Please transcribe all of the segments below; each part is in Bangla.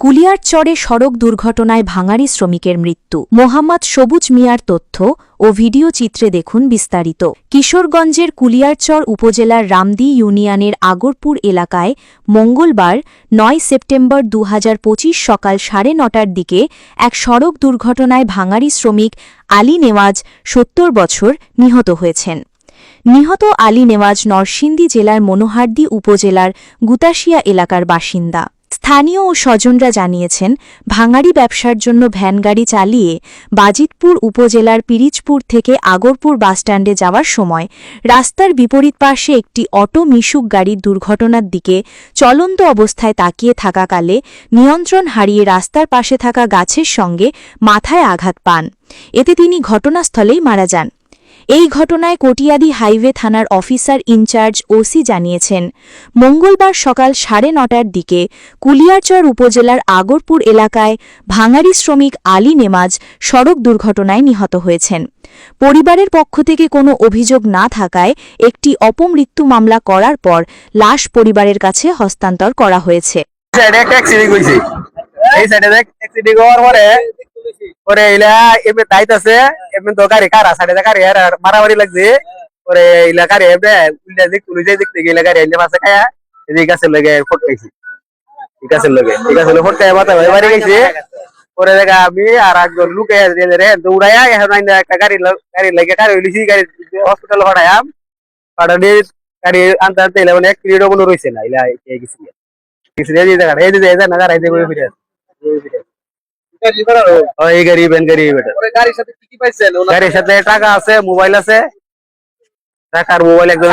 কুলিয়ারচরে সড়ক দুর্ঘটনায় ভাঙাড়ি শ্রমিকের মৃত্যু। মোহাম্মদ সবুজ মিয়ার তথ্য ও ভিডিও চিত্রে দেখুন বিস্তারিত। কিশোরগঞ্জের কুলিয়ারচর উপজেলার রামদি ইউনিয়নের আগরপুর এলাকায় মঙ্গলবার ৯ সেপ্টেম্বর ২০২৫ সকাল ৯:৩০টার দিকে এক সড়ক দুর্ঘটনায় ভাঙাড়ি শ্রমিক আলী নেওয়াজ ৭০ বছর নিহত হয়েছেন। নিহত আলী নেওয়াজ নরসিংদী জেলার মনোহারদী উপজেলার গুতাশিয়া এলাকার বাসিন্দা। স্থানীয় ও স্বজনরা জানিয়েছেন, ভাঙাড়ি ব্যবসার জন্য ভ্যানগাড়ি চালিয়ে বাজিতপুর উপজেলার পিরিজপুর থেকে আগরপুর বাসস্ট্যান্ডে যাওয়ার সময় রাস্তার বিপরীত পাশে একটি অটো মিশুক গাড়ির দুর্ঘটনার দিকে চলন্ত অবস্থায় তাকিয়ে থাকাকালে নিয়ন্ত্রণ হারিয়ে রাস্তার পাশে থাকা গাছের সঙ্গে মাথায় আঘাত পান। এতে তিনি ঘটনাস্থলেই মারা যান। এই ঘটনায় কটিয়াদি হাইওয়ে থানার অফিসার ইনচার্জ ওসি জানিয়েছেন, মঙ্গলবার সকাল ৯:৩০টার দিকে কুলিয়ারচর উপজেলার আগরপুর এলাকায় ভাঙাড়ি শ্রমিক আলী নেওয়াজ সড়ক দুর্ঘটনায় নিহত হয়েছেন। পরিবারের পক্ষ থেকে কোনো অভিযোগ না থাকায় একটি অপমৃত্যু মামলা করার পর লাশ পরিবারের কাছে হস্তান্তর করা হয়েছে। মারামারি লাগছে এলাকার দেখতে গেলে গাড়ি পাশে খায়া গাছের লগে ফটকাইছি, গাছের লগে ফটকায় মাথা বাড়ি গেছে। পরে দেখা আমি আর একজন লুকে দৌড়াইয়া এখন একটা গাড়ি লাগে গাড়ি হইলেছি, গাড়ি হসপিটাল হঠায়াম পাঠানি গাড়ি আনতে আনতে মানে ১ মিনিটও কোনো রয়েছে না। গাড়ির সাথে টাকা আছে, মোবাইল আছে, টাকার মোবাইল একজন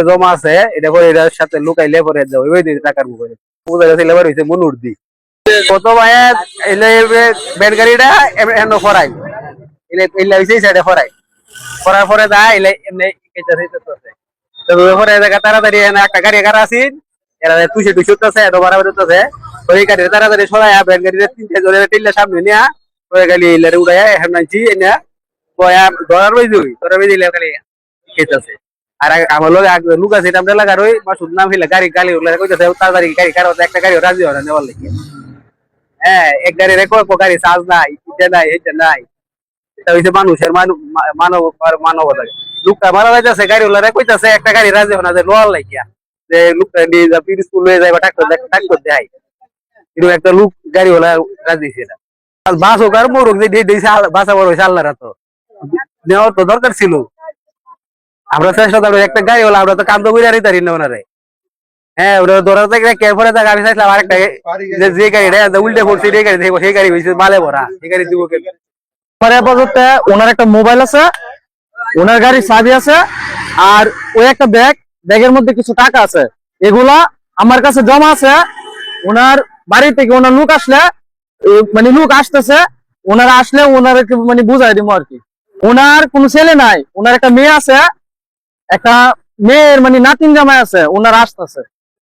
জমা আছে, এটা পরে এটার সাথে লুকাইলে পরে টাকার মোবাইল হয়েছে মনুর্দি কত ভাইয়ের ব্যান গাড়িটা ফরাই সাইডে ফরাই ফরার পরে যায় পরে তাড়াতাড়ি একটা গাড়ি কারা আসিন এরা তুষে টুসে এত বাড়া বেরোতেছে ওই গাড়ি তাড়াতাড়ি সরাই ব্যান গাড়িটা ৩ জনের টিল্লা সামনে নিয়ে ওই গাড়ি উড়াইয়া এখন নাইছি এনে ধরার দিলে খালি খেতেছে। আর আমার লোক লুক আছে এটা লাগার ওই মাসুদ নাম ফেলে গাড়ি গাড়ি কইতেছে তাড়াতাড়ি গাড়ি কারো একটা গাড়ি রাজি হয় না নেওয়ার লেগে। হ্যাঁ, এক গাড়ি গাড়ি চার্জ নাই, এটা নাই, এটা নাই। এটা হচ্ছে মানুষের মানবতা। লুকটা মারা যাইতেছে গাড়ি ওলা কইতেছে একটা গাড়ি রাজি হয় না যে লোয়ার লাগিয়া যে লুকটা নিয়ে যা পিরিজপুর লয়ে যাইবা ডাক্তার দেয়, কিন্তু একটা লুক গাড়ি ওলা রাজি দিছে না। বাস হোক আর মোরক যে দিয়েছে বাসা বড় হয়েছে আল্লাহরা তো নেওয়ার তো দরকার ছিল। আমরা চেষ্টা করবো একটা গাড়ি হলো আমরা তো কান্দ করে আরি তারি না ওনারে। হ্যাঁ, ওরা ধরা থেকে কে পরে থাকে আমি চাইছিলাম আরেকটা যে গাড়িটা উল্টে পড়ছে সেই গাড়ি দেখবো, সেই গাড়ি হয়েছে মালে ভরা, সেই গাড়ি দিব ওনার একটা মোবাইল আছে, ওনার গাড়ির চাবি আছে, আর ওই একটা ব্যাগের মধ্যে কিছু টাকা আছে, এগুলা আমার কাছে জমা আছে। ওনার বাড়ি থেকে ওনার লোক আসলে মানে লোক আসতেছে, ওনারা আসলে ওনারা মানে বুঝাই দিব আর কি। ওনার কোনো ছেলে নাই, ওনার একটা মেয়ে আছে, একটা মেয়ের মানে নাতিন জামাই আছে, ওনারা আসতেছে।